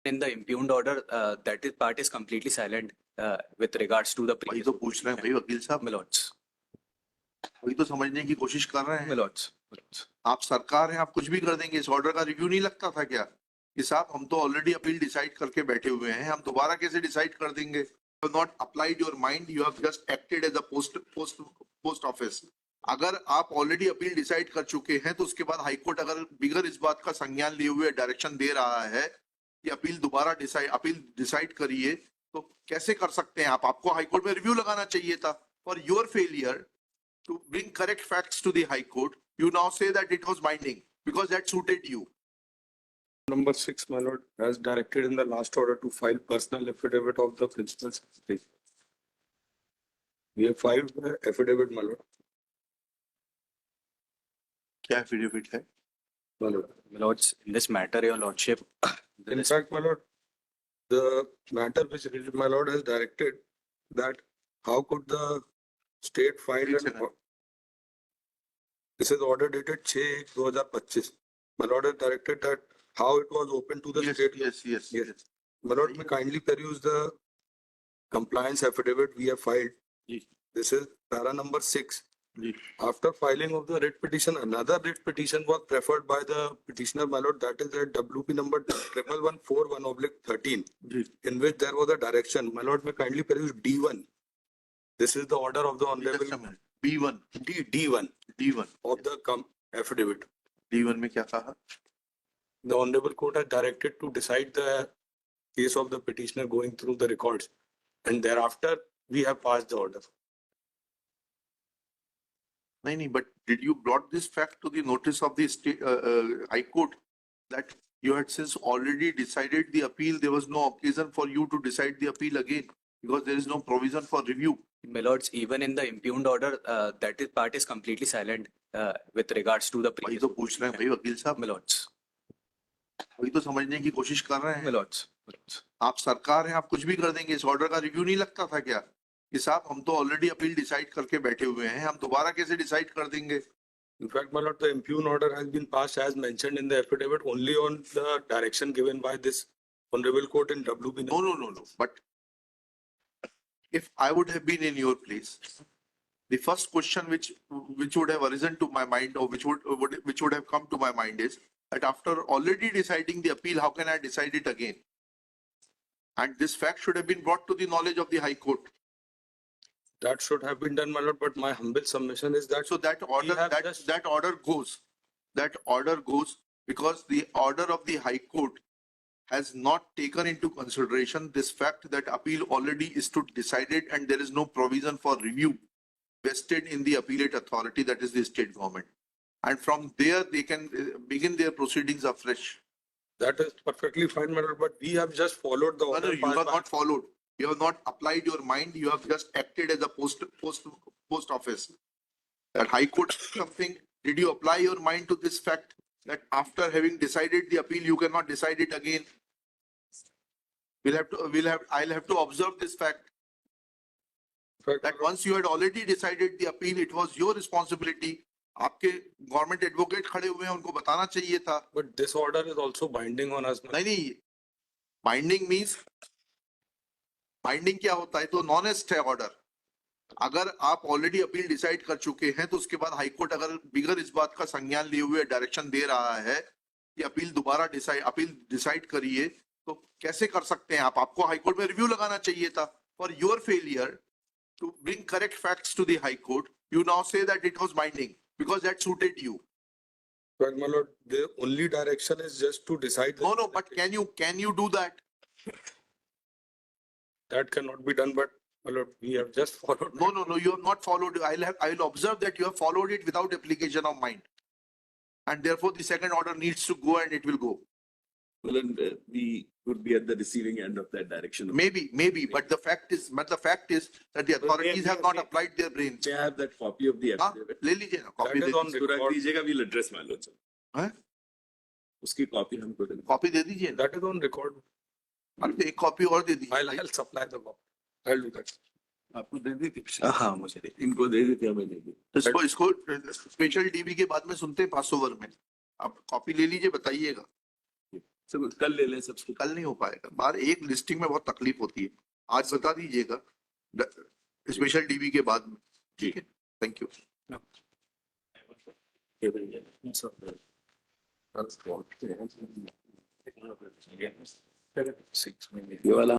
in the impugned order, that is part is completely silent with regards to the वही previous. तो पूछ रहे हैं भाई वकील साहब, My lords, वही तो समझने की कोशिश कर रहे my हैं। lords, my lords. आप सरकार हैं, आप कुछ भी कर देंगे। इस ऑर्डर का रिव्यू नहीं लगता था क्या कि साहब हम तो ऑलरेडी अपील डिसाइड करके बैठे हुए हैं, हम दोबारा कैसे डिसाइड कर देंगे? You not applied your mind, you have just acted as a post office. अगर आप ऑलरेडी अपील डिसाइड कर चुके हैं तो उसके बाद हाईकोर्ट अगर बिगर इस बात का संज्ञान लिए हुए डायरेक्शन दे रहा है कि अपील डिसाइड करिए, तो कैसे कर सकते हैं आप? आपको हाईकोर्ट में रिव्यू लगाना चाहिए था। For your failure to bring correct facts to the High Court, you now say that it was binding because that suited you. Number 6, my lord, has directed in the last order to file personal affidavit of the principal secretary. We have filed the affidavit, my lord. क्या affidavit है? My lord. My lords, in this matter, your lordship, In fact, my lord, the matter which my lord has directed that how could the state file Yes, an sir. this is order dated 6/2025. My lord has directed that how it was open to the Yes, state. yes, yes, Yes. yes. My lord, may kindly peruse the compliance affidavit we have filed. Yes. This is para number 6. जी, After filing of the writ petition, another writ petition was preferred by the petitioner, my lord, that is at WP number 1141/13, जी, in which there was a direction. My lord, may kindly peruse D1. This is the order of the just a honorable minute. B1, D1 D1, of the affidavit. D1 में क्या कहा? The honorable court has directed to decide the case of the petitioner going through the records, and thereafter we have passed the order. नहीं, but did you brought this fact to the notice of the state High Court that you had since already decided the appeal? There was no occasion for you to decide the appeal again because there is no provision for review. my lords, even in the impugned order, that is part is completely silent with regards to the वही previous. तो पूछ रहे हैं भाई वकील साहब, My lords, वही तो समझने की कोशिश कर रहे my हैं। lords, my lords. आप सरकार हैं, आप कुछ भी कर देंगे। इस ऑर्डर का रिव्यू नहीं लगता था क्या कि साहब हम तो ऑलरेडी अपील डिसाइड करके बैठे हुए हैं, हम दोबारा कैसे डिसाइड कर देंगे? In fact, my lord, the impugned order has been passed as mentioned in the affidavit only on the direction given by this honorable court in WP. No. But if I would have been in your place, the first question which would have arisen to my mind, or which would have come to my mind is that after already deciding the appeal, how can I decide it again? And this fact should have been brought to the knowledge of the High Court. That should have been done, my lord, but my humble submission is that So that order, have that just- that order goes because the order of the High Court has not taken into consideration this fact that appeal already is to decided and there is no provision for review vested in the appellate authority, that is the state government. And from there, they can begin their proceedings afresh. that is perfectly fine, my lord, but we have just followed the No, order. you passed have by- not followed. You have not applied your mind. You have just acted as a post office. That High Court something. Did you apply your mind to this fact that after having decided the appeal, you cannot decide it again? I'll have to observe this fact In fact, that once you had already decided the appeal, it was your responsibility. आपके government advocate खड़े हुए हैं, उनको बताना चाहिए था। but this order is also binding on us. नहीं, binding means binding क्या होता है? तो नॉनेस्ट है ऑर्डर। अगर आप ऑलरेडी अपील डिसाइड कर चुके हैं तो उसके बाद हाईकोर्ट अगर बिगर इस बात का संज्ञान लिए हुए डायरेक्शन दे रहा है कि अपील डिसाइड करिए, तो कैसे कर सकते हैं आप? आपको हाईकोर्ट में रिव्यू लगाना चाहिए था। For your failure to bring correct facts to the high court, you now say that it was binding because that suited you. But my lord, the only direction is just to decide. No, but can you do that? That cannot be done, but my lord, we have just followed. No, you have not followed. I'll observe that you have followed it without application of mind. And therefore the second order needs to go and it will go. Well, and we would be at the receiving end of that direction. Maybe, but the fact is that the authorities have not applied their brains. May I have that copy of the हाँ, affidavit? ले लीजिए ना, copy That is they on दीजिए। तो रख record. दीजिएगा, we'll address my lord, sir. हैं? उसकी कॉपी हमको देना। कॉपी दे दीजिए ना। That is on record. अरे एक कॉपी और दे दीजिए। I'll supply the copy. I'll do that. आपको दे दी थी? हाँ, मुझे दे इनको दे दी थी, हमें नहीं दी। इसको स्पेशल डीबी के बाद में सुनते हैं 500 वर्ग में। आप कॉपी ले लीजिए, बताइएगा। सब कल ले लें सबसे। कल नहीं हो पाएगा, बार एक लिस्टिंग में बहुत तकलीफ होती है, आज बता दीजिएगा स्पेशल डीबी के बाद में, ठीक है, थैंक यू। ये वाला